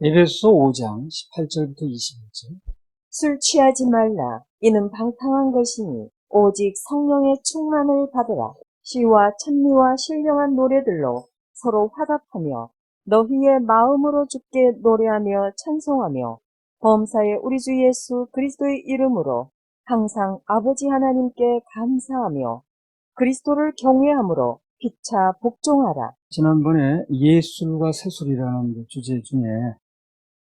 에베소서 5장 18절부터 21절. 술 취하지 말라. 이는 방탕한 것이니 오직 성령의 충만을 받으라. 시와 찬미와 신령한 노래들로 서로 화답하며 너희의 마음으로 주께 노래하며 찬송하며 범사의 우리 주 예수 그리스도의 이름으로 항상 아버지 하나님께 감사하며 그리스도를 경외함으로 피차 복종하라. 지난번에 예술과 세술이라는 그 주제 중에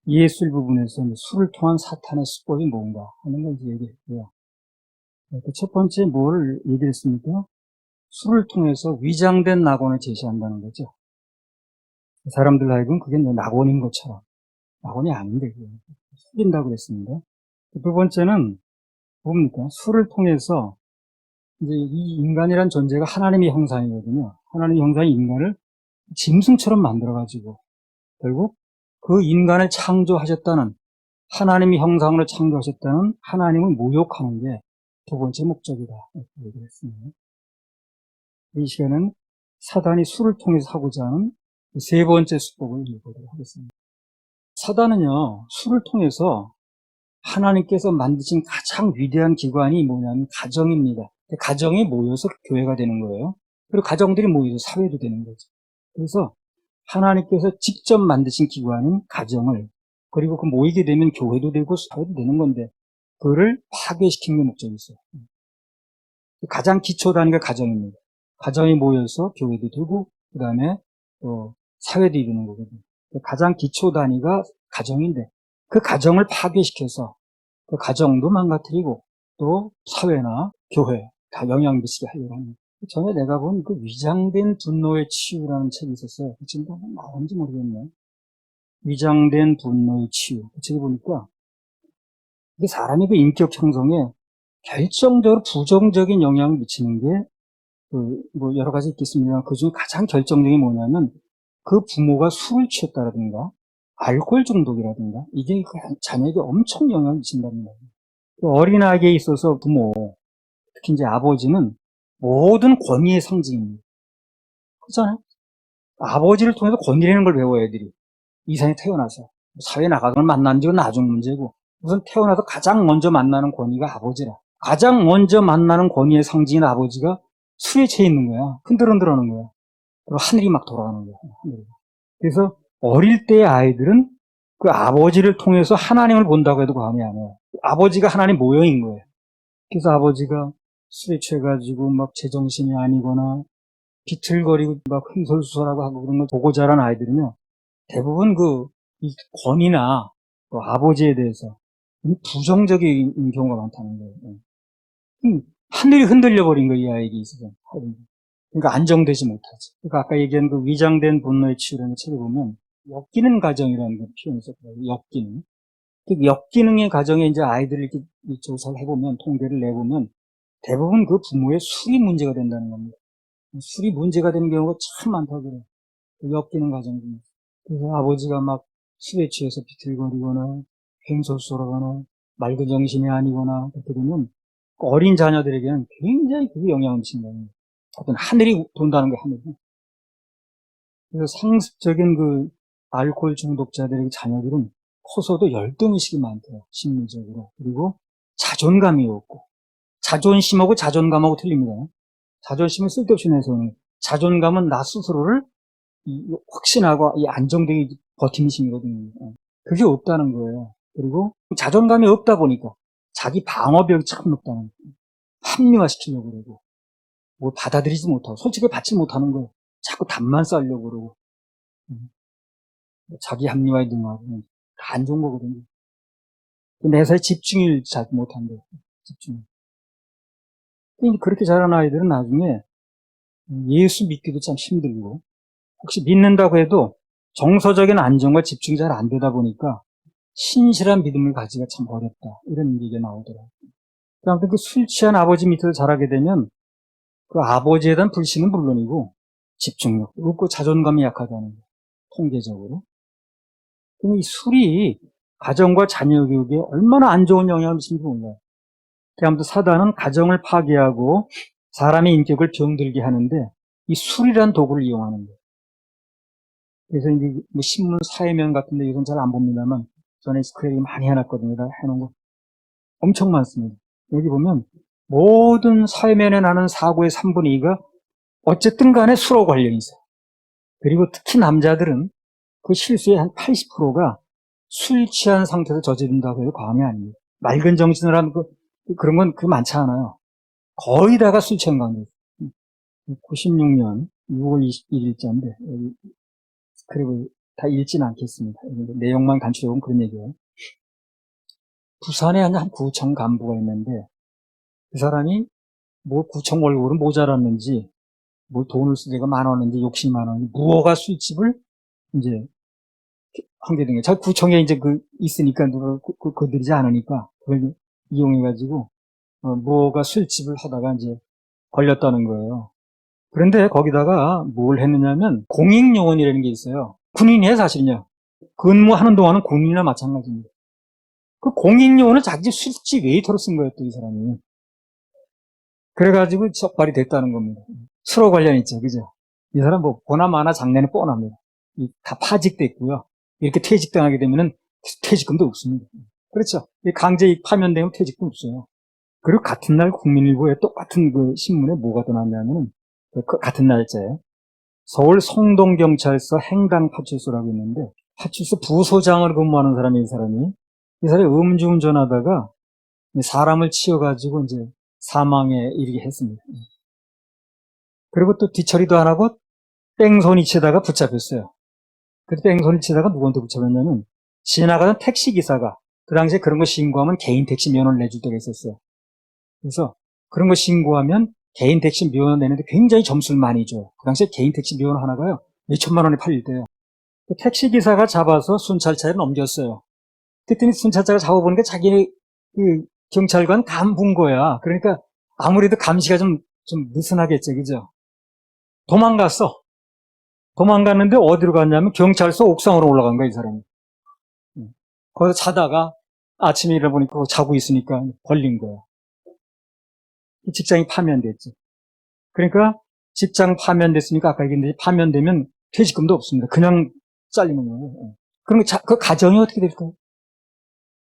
예술 부분에서 술을 통한 사탄의 수법이 뭔가 하는 걸 이제 얘기했고요. 첫 번째 뭘 얘기했습니까? 술을 통해서 위장된 낙원을 제시한다는 거죠. 사람들 하여금 그게 낙원인 것처럼. 낙원이 아닌데, 속인다고 그랬습니다. 두 번째는 뭡니까? 술을 통해서 이제 이 인간이란 존재가 하나님의 형상이거든요. 하나님의 형상이 인간을 짐승처럼 만들어가지고 결국 그 인간을 창조하셨다는 하나님의 형상으로 창조하셨다는 하나님을 모욕하는 게 두 번째 목적이다. 이렇게 얘기를 했습니다. 이 시간은 사단이 술을 통해서 하고자 하는 세 번째 수법을 읽어보도록 하겠습니다. 사단은요, 술을 통해서 하나님께서 만드신 가장 위대한 기관이 뭐냐면 가정입니다. 가정이 모여서 교회가 되는 거예요. 그리고 가정들이 모여서 사회도 되는 거죠. 그래서 하나님께서 직접 만드신 기관인 가정을, 그리고 그 모이게 되면 교회도 되고 사회도 되는 건데 그거를 파괴시키는 게 목적이 있어요. 가장 기초 단위가 가정입니다. 가정이 모여서 교회도 되고 그 다음에 또 사회도 이루는 거거든요. 가장 기초 단위가 가정인데 그 가정을 파괴시켜서 그 가정도 망가뜨리고 또 사회나 교회 다 영향 미치게 하려고 합니다. 전에 내가 본 그 위장된 분노의 치유라는 책이 있었어요. 그 지금 나온지 모르겠네요. 위장된 분노의 치유. 그 책을 보니까 이게 사람의 그 인격 형성에 결정적으로 부정적인 영향을 미치는 게 뭐 여러 가지 있겠습니다. 그 중에 가장 결정적인 게 뭐냐면 그 부모가 술을 취했다라든가 알코올 중독이라든가 이게 그 자녀에게 엄청 영향을 미친다는 거예요. 그 어린아이에 있어서 부모, 특히 이제 아버지는 모든 권위의 상징입니다. 그렇잖아요? 아버지를 통해서 권위라는 걸 배워요, 애들이. 이 세상에 태어나서. 사회에 나가서 만난 지는 나중 문제고, 우선 태어나서 가장 먼저 만나는 권위가 아버지라. 가장 먼저 만나는 권위의 상징인 아버지가 술에 취해 있는 거야. 흔들흔들 하는 거야. 그리고 하늘이 막 돌아가는 거야. 하늘이. 그래서 어릴 때의 아이들은 그 아버지를 통해서 하나님을 본다고 해도 과언이 아니에요. 아버지가 하나님 모형인 거예요. 그래서 아버지가 술에 취해가지고 막 제정신이 아니거나 비틀거리고 막 횡설수설하고 하고 그런 걸 보고 자란 아이들은요, 대부분 이 권위나 그 아버지에 대해서 부정적인 경우가 많다는 거예요. 하늘이 흔들려 버린 거예요, 이 아이에게 있어서. 그러니까 안정되지 못하지. 그러니까 아까 얘기한 그 위장된 분노의 치유라는 책에 보면 엮이는 가정이라는 그 표현이 있었거든요. 엮이는. 그 역기능의 가정에 이제 아이들을 이렇게 조사를 해보면, 통계를 내보면 대부분 그 부모의 술이 문제가 된다는 겁니다. 술이 문제가 되는 경우가 참 많다고 그래요. 그 역기능 가정 중에. 그래서 아버지가 막 술에 취해서 비틀거리거나 횡설수설하거나 맑은 정신이 아니거나 그렇게 되면 어린 자녀들에게는 굉장히 그게 영향을 미친다는 거예요. 어떤 하늘이 돈다는 게 하늘이. 그래서 상습적인 그 알코올 중독자들의 자녀들은 커서도 열등의식이 많대요. 심리적으로. 그리고 자존감이 없고. 자존심하고 자존감하고 틀립니다. 자존심은 쓸데없이 내세우는 거예요. 자존감은 나 스스로를 확신하고 이 안정되게 버티는 힘이거든요. 그게 없다는 거예요. 그리고 자존감이 없다 보니까 자기 방어력이 참 높다는 거예요. 합리화시키려고 그러고 뭘 받아들이지 못하고 솔직히 받지 못하는 거예요. 자꾸 답만 쌓으려고 그러고 자기 합리화에 능하고 안 좋은 거거든요. 매사에 집중을 잘 못한대요. 집중. 그렇게 자란 아이들은 나중에 예수 믿기도 참 힘들고 혹시 믿는다고 해도 정서적인 안정과 집중이 잘 안 되다 보니까 신실한 믿음을 가지기가 참 어렵다. 이런 얘기가 나오더라고요. 아무튼 그 술 취한 아버지 밑에서 자라게 되면 그 아버지에 대한 불신은 물론이고 집중력, 없고 자존감이 약하다는 거예요. 통계적으로. 이 술이 가정과 자녀 교육에 얼마나 안 좋은 영향을 미치는지 몰라요. 아무튼 사단은 가정을 파괴하고 사람의 인격을 병들게 하는데 이 술이란 도구를 이용하는 거예요. 그래서 이제 뭐 신문 사회면 같은데 이건 잘 안 봅니다만 전에 그 얘기 많이 해놨거든요. 다 해놓은 거 엄청 많습니다. 여기 보면 모든 사회면에 나는 사고의 3분의 2가 어쨌든 간에 술하고 관련이 있어요. 그리고 특히 남자들은 그 실수의 한 80%가 술 취한 상태에서 저지른다고 해도 과언이 아닙니다. 맑은 정신을 하는 그런 건 그 많지 않아요. 거의 다가 술 취한 관계예요. 96년 6월 21일자인데, 그리고 다 읽지는 않겠습니다. 내용만 간추려보면 그런 얘기예요. 부산에 한 구청 간부가 있는데, 그 사람이 뭐 구청 월급은 모자랐는지, 뭐 돈을 쓰기가 많았는지, 욕심이 많았는지, 무허가 술집을 이제 한 게 된 거예요. 자, 구청에 이제 있으니까 누가 건드리지 않으니까, 그걸 이용해가지고, 무허가 술집을 하다가 이제 걸렸다는 거예요. 그런데 거기다가 뭘 했느냐면 공익요원이라는 게 있어요. 군인이에요, 사실은요. 근무하는 동안은 군인이나 마찬가지입니다. 그 공익요원을 자기 술집 웨이터로 쓴 거예요, 또 이 사람이. 그래가지고 적발이 됐다는 겁니다. 수로 관련 있죠, 그죠? 이 사람 뭐 보나마나 장래는 뻔합니다. 다 파직됐고요. 이렇게 퇴직당하게 되면은 퇴직금도 없습니다. 그렇죠? 강제 파면되면 퇴직금 없어요. 그리고 같은 날 국민일보에 똑같은 그 신문에 뭐가 더 나왔냐면은 같은 날짜에 서울 성동경찰서 행당파출소라고 있는데 파출소 부소장을 근무하는 사람이 이 사람이 음주운전하다가 사람을 치여가지고 이제 사망에 이르게 했습니다. 그리고 또 뒤처리도 안 하고 뺑소니 치다가 붙잡혔어요. 그 뺑소니 치다가 누구한테 붙잡혔냐면 지나가던 택시기사가 그 당시에 그런 거 신고하면 개인 택시 면허를 내줄 때가 있었어요. 그래서 그런 거 신고하면 개인 택시 면허 내는데 굉장히 점수를 많이 줘요. 그 당시에 개인 택시 면허 하나가요, 몇 천만 원에 팔릴 때요. 그 택시기사가 잡아서 순찰차에 넘겼어요. 그랬더니 순찰차가 잡아보니까 자기 그 경찰관 간부인 거야. 그러니까 아무래도 감시가 좀 느슨하겠죠, 그죠? 도망갔어. 도망갔는데 어디로 갔냐면 경찰서 옥상으로 올라간 거야, 이 사람이. 거기서 자다가 아침에 일어나보니까 자고 있으니까 걸린 거야. 직장이 파면됐지. 그러니까 직장 파면됐으니까 아까 얘기했는데 파면되면 퇴직금도 없습니다. 그냥 잘리는 거예요. 그럼 그 가정이 어떻게 될까요?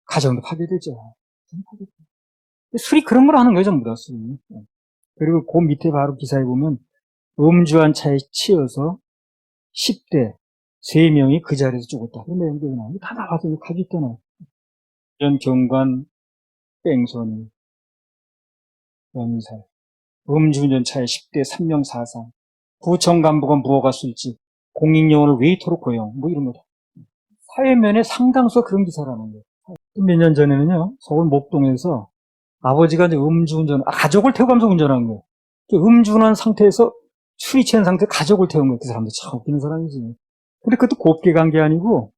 가정도 파괴되죠. 술이 그런 걸 하는 거예요, 전부 다. 술이. 그리고 그 밑에 바로 기사에 보면 음주한 차에 치여서 10대 3명이 그 자리에서 죽었다. 그런 내용도 나와요. 다 나와서 가지고 있잖아요. 이런 경관, 뺑소니, 연살, 음주운전 차에 10대 3명 사상, 구청 간부가 무허가 술집, 공익요원을 웨이터로 고용, 뭐 이런 거다. 사회면에 상당수 그런 기사라는 거예요. 몇 년 전에는요, 서울 목동에서 아버지가 이제 가족을 태우고 가면서 운전한 거예요. 음주운한 상태에서 술이 취한 상태에 가족을 태운 거예요. 그 사람도 참 웃기는 사람이지. 근데 그것도 곱게 간 게 아니고,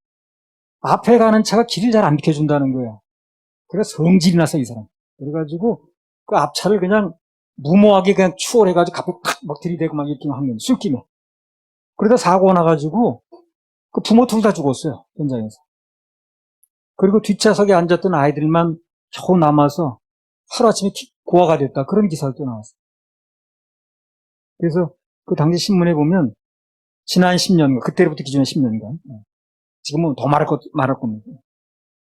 앞에 가는 차가 길을 잘 안 비켜준다는 거예요. 그래서 성질이 났어, 이 사람. 그래가지고, 그 앞차를 그냥 무모하게 그냥 추월해가지고 갑자기 탁막 들이대고 막 이렇게 한 거예요. 술김에. 그러다 사고가 나가지고, 그 부모 둘 다 죽었어요. 현장에서. 그리고 뒷좌석에 앉았던 아이들만 겨우 남아서 하루아침에 고아가 됐다. 그런 기사도 나왔어요. 그래서 그 당시 신문에 보면 지난 10년간, 그때부터 기준에 10년간, 지금은 더 말할 겁니다.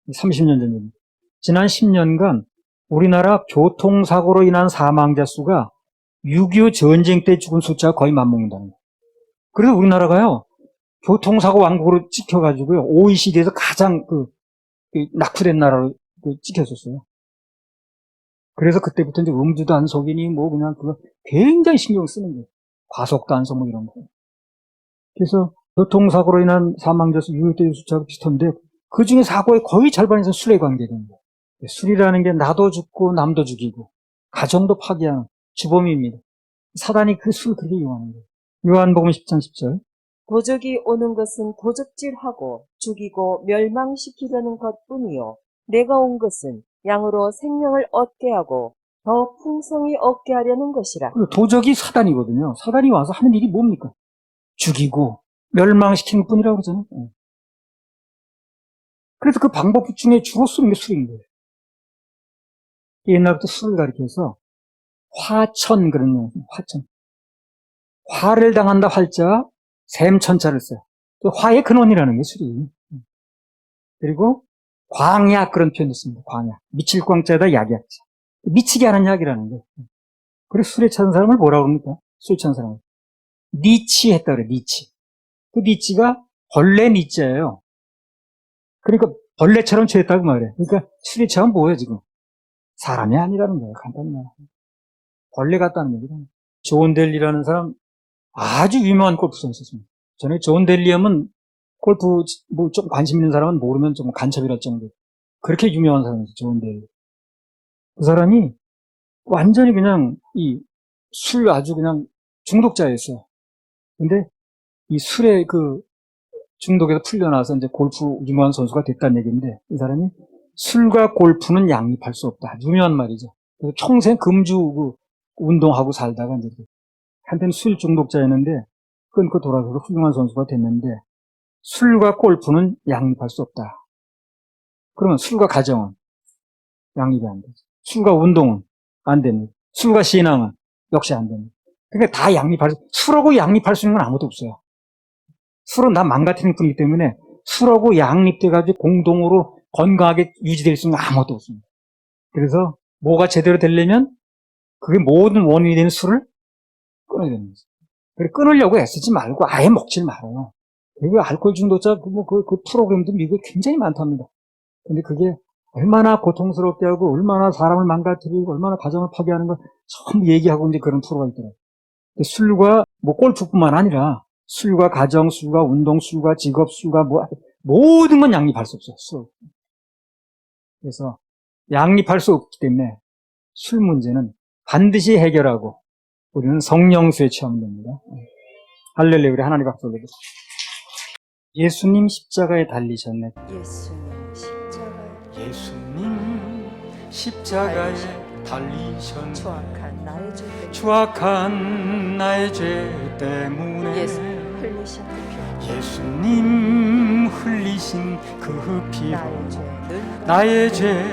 30년 전 얘기입니다. 지난 10년간 우리나라 교통사고로 인한 사망자 수가 6.25 전쟁 때 죽은 숫자가 거의 맞먹는다는 거예요. 그래서 우리나라가요, 교통사고 왕국으로 찍혀가지고요, OECD에서 가장 낙후된 나라로 찍혔었어요. 그래서 그때부터 이제 음주 단속이니 뭐 그냥 그거 굉장히 신경 쓰는 거예요. 과속 단속 뭐 이런 거. 그래서 교통사고로 인한 사망자 수 6.25 때 숫자가 비슷한데 그 중에 사고의 거의 절반에서 술에 관계된 거예요. 술이라는 게 나도 죽고 남도 죽이고 가정도 파괴하는 주범입니다. 사단이 그 술을 그렇게 이용하는 거예요. 요한복음 10장 10절. 도적이 오는 것은 도적질하고 죽이고 멸망시키려는 것뿐이요. 내가 온 것은 양으로 생명을 얻게 하고 더 풍성히 얻게 하려는 것이라. 도적이 사단이거든요. 사단이 와서 하는 일이 뭡니까? 죽이고 멸망시키는 뿐이라고 그러잖아요. 그래서 그 방법 중에 주로 쓰는 게 술인 거예요. 옛날부터 술을 가리켜서 화천 그런 거, 화천. 화를 당한다 활자, 샘천자를 써요. 화의 근원이라는 게 술이. 그리고 광약 그런 표현도 씁니다. 광약. 미칠 광자에다 약약자. 미치게 하는 약이라는 거. 그리고 술에 취한 사람을 뭐라고 그럽니까? 술에 취한 사람을. 니치했다 그래, 니치. 그 니치가 벌레 니자예요. 그러니까 벌레처럼 취했다고 말해. 그러니까 술에 취하면 뭐예요, 지금? 사람이 아니라는 거예요, 간단히 말해. 벌레 같다는 얘기다. 존 델리라는 사람 아주 유명한 골프 선수였습니다. 전에 존 델리 하면 골프 뭐 좀 관심 있는 사람은 모르면 좀 간첩이랄 정도. 그렇게 유명한 사람이었어요, 존 델리. 그 사람이 완전히 그냥 이 술 아주 그냥 중독자였어요. 근데 이 술에 그 중독에서 풀려나서 이제 골프 유명한 선수가 됐다는 얘기인데 이 사람이 술과 골프는 양립할 수 없다. 유명한 말이죠. 그래서 평생 금주 그 운동하고 살다가 이제 한때는 술 중독자였는데 끊고 돌아서서 훌륭한 선수가 됐는데 술과 골프는 양립할 수 없다. 그러면 술과 가정은 양립이 안 되죠. 술과 운동은 안 됩니다. 술과 신앙은 역시 안 됩니다. 그러니까 다 술하고 양립할 수 있는 건 아무도 없어요. 술은 다 망가뜨리는 뿐이기 때문에 술하고 양립돼가지고 공동으로 건강하게 유지될 수 있는 건 아무것도 없습니다. 그래서 뭐가 제대로 되려면 그게 모든 원인이 되는 술을 끊어야 되는 거죠. 그래, 끊으려고 애쓰지 말고 아예 먹질 말아요. 그리고 알코올 중독자 그 프로그램도 미국에 굉장히 많답니다. 근데 그게 얼마나 고통스럽게 하고 얼마나 사람을 망가뜨리고 얼마나 가정을 파괴하는 걸 전부 얘기하고 이제 그런 프로가 있더라고요. 술과 뭐 골프뿐만 아니라 술과 가정, 술과 운동, 술과 직업, 술과 모든 건 양립할 수 없어요. 술. 그래서 양립할 수 없기 때문에 술 문제는 반드시 해결하고 우리는 성령수에 취하면 됩니다. 할렐루야, 우리 하나님 박수 올려드립니다. 예수님 십자가에 달리셨네. 예수님 십자가에 달리셨네. 추악한 나의 죄 때문에 예수님 흘리신 그 피로 나의 죄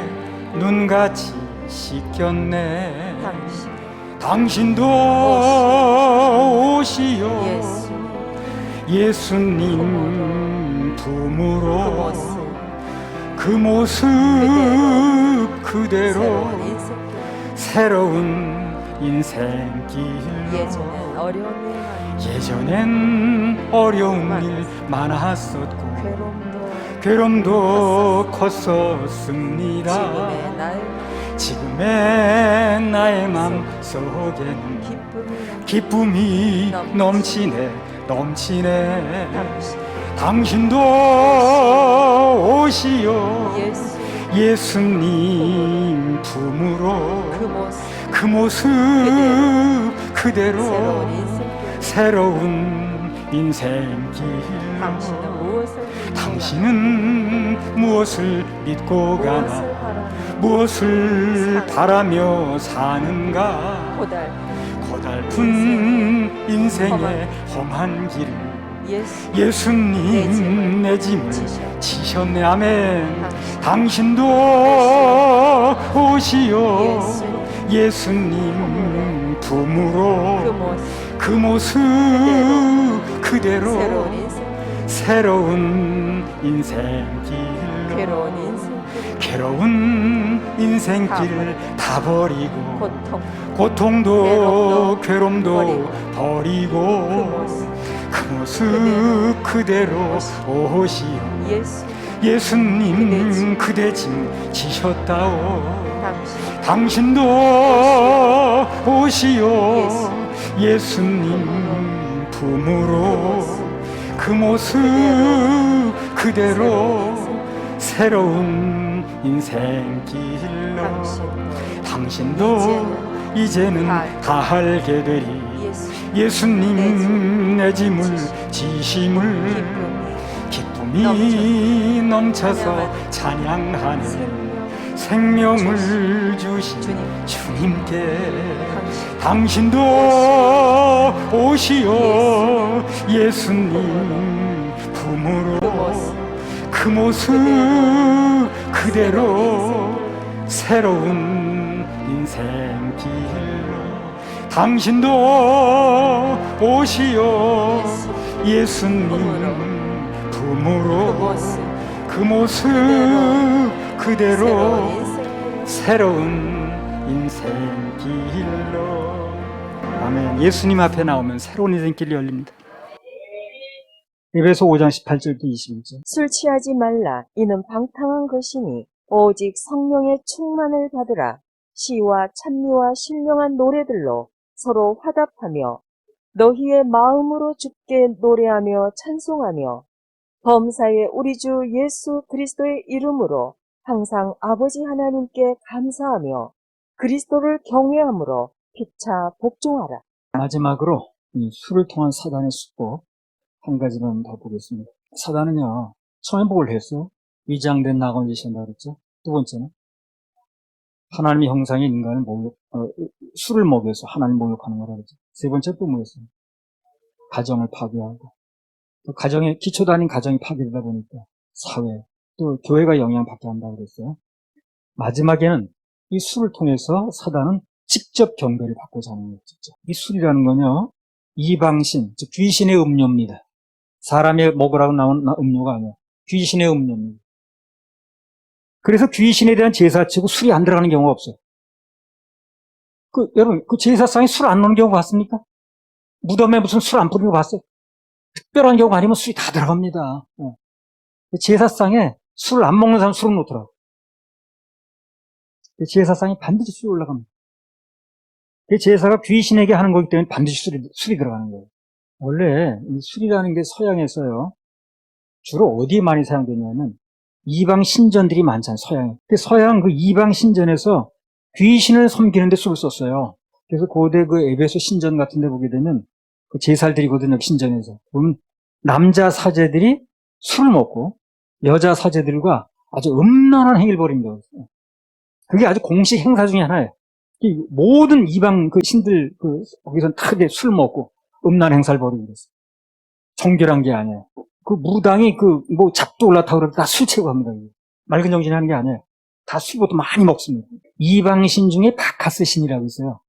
눈같이 씻겼네. 당신도 오시오. 예수님 품으로 그 모습 그대로 새로운 인생길. 예전엔 어려운 일 많았었고 괴로움도 컸었습니다. 지금의 나의 맘 속에는 기쁨이 넘치네. 당신도 오시오. 예수님 품으로 그 모습 그대로 새로운 인생길로. 당신은 무엇을 믿고 가나 무엇을 바라며 사는가. 고달픈 인생의 험한 길을 예수님 내 짐을 지셨네. 아멘. 당신도 오시오. 예수님 품으로 그 모습 그대로 새로운 인생길로. 괴로운 인생길 다 버리고 고통도 괴로움도 버리고 그 모습 그대로 오시오. 예수님 그대 짐 지셨다오. 당신도 오시오. 예수님 품으로 그 모습 그대로 새로운 인생길로. 당신도 이제는 다 알게 되리. 예수님 내 짐을 지심을 기쁨이 넘쳐서 찬양하는 생명을 주신 주님께. 당신도 오시오. 예수님 품으로 그 모습 그대로 새로운 인생길로. 당신도 오시오. 예수님 죽음으로 그 모습 그대로 새로운 인생 길로. 아멘. 예수님 앞에 나오면 새로운 인생길이 열립니다. 에베소 5장 18절부터 21절. 술 취하지 말라. 이는 방탕한 것이니 오직 성령의 충만을 받으라. 시와 찬미와 신령한 노래들로 서로 화답하며 너희의 마음으로 주께 노래하며 찬송하며 범사에 우리 주 예수 그리스도의 이름으로 항상 아버지 하나님께 감사하며 그리스도를 경외함으로 피차 복종하라. 마지막으로 이 술을 통한 사단의 수법 한 가지만 더 보겠습니다. 사단은요, 처음에 뭘 했어? 위장된 낙원을 제시한다 그랬죠? 두 번째는 하나님의 형상인 인간을 술을 먹여서 하나님 모욕하는 거라 그랬죠. 세 번째 또 뭐였어요? 가정을 파괴하고, 또 가정의, 기초도 아닌 가정이 파괴되다 보니까 사회, 또 교회가 영향받게 한다고 그랬어요. 마지막에는 이 술을 통해서 사단은 직접 경배를 받고자 하는 거예요. 직접. 이 술이라는 건요, 이방신, 즉 귀신의 음료입니다. 사람이 먹으라고 나온 음료가 아니에요. 귀신의 음료입니다. 그래서 귀신에 대한 제사 치고 술이 안 들어가는 경우가 없어요. 여러분, 그 제사상에 술 안 넣는 경우 봤습니까? 무덤에 무슨 술 안 뿌리는 거 봤어요? 특별한 경우가 아니면 술이 다 들어갑니다. 제사상에 술을 안 먹는 사람 술은 놓더라고요. 제사상에 반드시 술이 올라갑니다. 제사가 귀신에게 하는 거기 때문에 반드시 술이 들어가는 거예요. 원래 이 술이라는 게 서양에서요, 주로 어디에 많이 사용되냐면 이방 신전들이 많잖아요, 서양에. 서양 그 이방 신전에서 귀신을 섬기는데 술을 썼어요. 그래서 고대 그 에베소 신전 같은 데 보게 되면 그 제사를 드리거든요, 신전에서. 보면 남자 사제들이 술을 먹고 여자 사제들과 아주 음란한 행위를 벌입니다. 그게 아주 공식 행사 중에 하나예요. 모든 이방 그 신들, 거기서 다 술 먹고 음란 행사를 벌이고 그랬어요. 정결한 게 아니에요. 그 무당이 잡도 올라타고 그러고 다 술 채고 합니다. 맑은 정신이 하는 게 아니에요. 다 술부터 많이 먹습니다. 이방 신 중에 바카스 신이라고 있어요.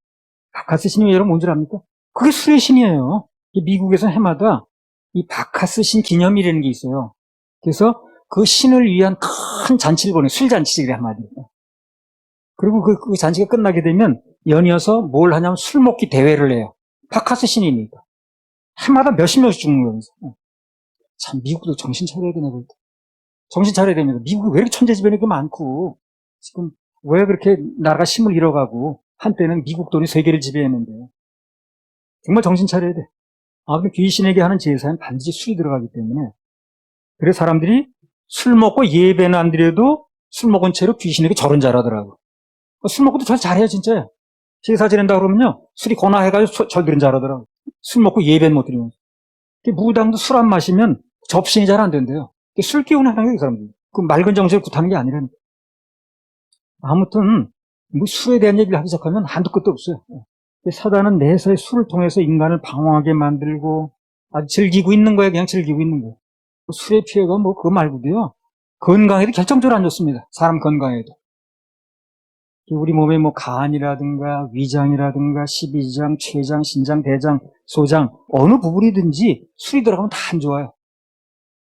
바카스 신이 여러분 뭔 줄 압니까? 그게 술의 신이에요. 미국에서 해마다 이 바카스 신 기념일이라는 게 있어요. 그래서 그 신을 위한 큰 잔치를 벌여요. 술잔치지, 그래, 한마디로. 그리고 그 잔치가 끝나게 되면 연이어서 뭘 하냐면 술 먹기 대회를 해요. 바카스 신이니까. 해마다 몇십 명씩 죽는 거예요. 참, 미국도 정신 차려야 되나, 볼 때. 정신 차려야 됩니다. 미국이 왜 이렇게 천재지변이 그 많고, 지금 왜 그렇게 나라가 힘을 잃어가고, 한때는 미국 돈이 세계를 지배했는데. 정말 정신 차려야 돼. 아무튼 귀신에게 하는 제사에는 반드시 술이 들어가기 때문에. 그래서 사람들이 술 먹고 예배는 안 드려도 술 먹은 채로 귀신에게 절은 잘하더라고. 술 먹고도 절 잘해요, 진짜. 제사 지낸다 그러면요, 술이 고나해가지고 절들은 잘하더라고. 술 먹고 예배는 못 드리면서. 무당도 술 안 마시면 접신이 잘 안 된대요. 술 기운을 하는 거예요, 이 사람들. 그 맑은 정신을 굿하는 게 아니라니까. 아무튼, 술에 대한 얘기를 하기 시작하면 한도 끝도 없어요. 사단은 매사에 술을 통해서 인간을 방황하게 만들고, 아주 즐기고 있는 거예요, 그냥 즐기고 있는 거예요. 술의 피해가 그거 말고도요, 건강에도 결정적으로 안 좋습니다. 사람 건강에도. 우리 몸에 간이라든가 위장이라든가 십이장, 췌장, 신장, 대장, 소장 어느 부분이든지 술이 들어가면 다 안 좋아요.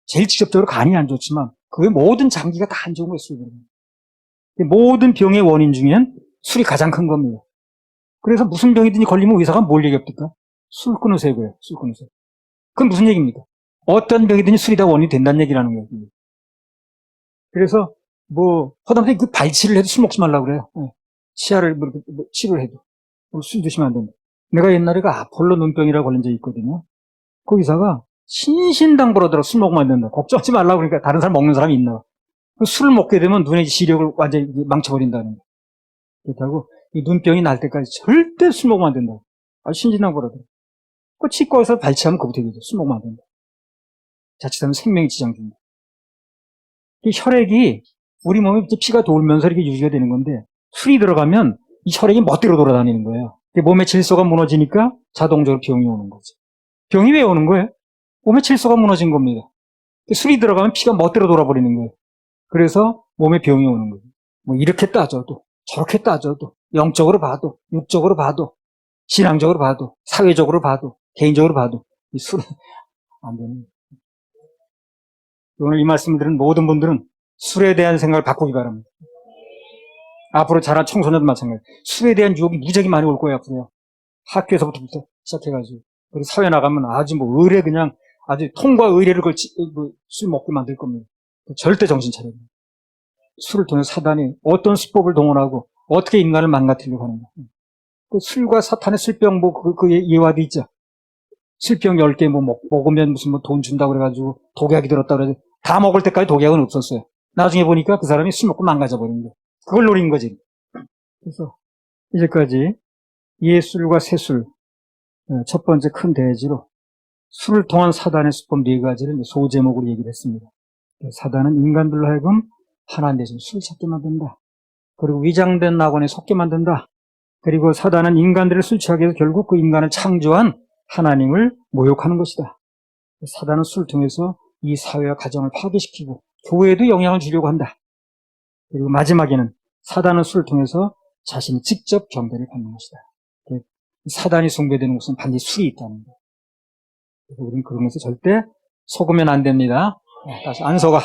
제일 직접적으로 간이 안 좋지만 그 외 모든 장기가 다 안 좋은 거예요, 술이 들어가면. 모든 병의 원인 중엔 술이 가장 큰 겁니다. 그래서 무슨 병이든지 걸리면 의사가 뭘 얘기합니까? 술 끊으세요, 그래요. 술 끊으세요. 그건 무슨 얘기입니까? 어떤 병이든지 술이 다 원인이 된다는 얘기라는 거예요. 그래서 허다못해 그 발치를 해도 술 먹지 말라고 그래요. 치아를 치료를 해도 술 드시면 안 된다. 내가 옛날에 그 아폴로 눈병이라고 걸린 적이 있거든요. 그 의사가 신신당부하더라고. 술 먹으면 안 된다. 걱정하지 말라고. 그러니까 다른 사람 먹는 사람이 있나 봐. 술을 먹게 되면 눈의 시력을 완전히 망쳐버린다는 거예요. 그렇다고 이 눈병이 날 때까지 절대 술 먹으면 안 된다. 신신당부하더라고. 그 치과에서 발치하면 그부터 얘기죠. 술 먹으면 안 된다. 자칫하면 생명에 지장 줍니다. 이 혈액이 우리 몸에 피가 돌면서 이렇게 유지가 되는 건데 술이 들어가면 이 혈액이 멋대로 돌아다니는 거예요. 몸의 질소가 무너지니까 자동적으로 병이 오는 거죠. 병이 왜 오는 거예요? 몸의 질소가 무너진 겁니다. 술이 들어가면 피가 멋대로 돌아버리는 거예요. 그래서 몸에 병이 오는 거예요. 이렇게 따져도 저렇게 따져도 영적으로 봐도 육적으로 봐도 신앙적으로 봐도 사회적으로 봐도 개인적으로 봐도 이 술은 안 됩니다. 오늘 이 말씀을 들은 모든 분들은 술에 대한 생각을 바꾸기 바랍니다. 앞으로 자란 청소년도 마찬가지. 술에 대한 유혹이 무지하게 많이 올 거예요, 앞으로요. 학교에서부터 시작해가지고. 그리고 사회 나가면 아주 뭐 의례 그냥 아주 통과 의례를 걸치, 술 먹게 만들 겁니다. 절대 정신 차려야 됩니다. 술을 통해 사단이 어떤 수법을 동원하고 어떻게 인간을 망가뜨리려고 하는가. 그 술과 사탄의 술병 그 예화도 있죠. 술병 10개 먹으면 무슨 돈 준다고 그래가지고 독약이 들었다 그래서 다 먹을 때까지 독약은 없었어요. 나중에 보니까 그 사람이 술 먹고 망가져버린 거예요. 그걸 노린 거지. 그래서 이제까지 예술과 세술, 첫 번째 큰 대지로 술을 통한 사단의 수법 4가지를 소제목으로 얘기를 했습니다. 사단은 인간들로 하여금 하나님 대신 술 찾게 만든다. 그리고 위장된 낙원에 속게 만든다. 그리고 사단은 인간들을 술 취하게 해서 결국 그 인간을 창조한 하나님을 모욕하는 것이다. 사단은 술을 통해서 이 사회와 가정을 파괴시키고 교회에도 영향을 주려고 한다. 그리고 마지막에는 사단은 술을 통해서 자신이 직접 경배를 받는 것이다. 사단이 숭배되는 곳은 반드시 술이 있다는 거예요. 그래서 우리는 그런 것을 절대 속으면 안 됩니다. 다시 안 속아.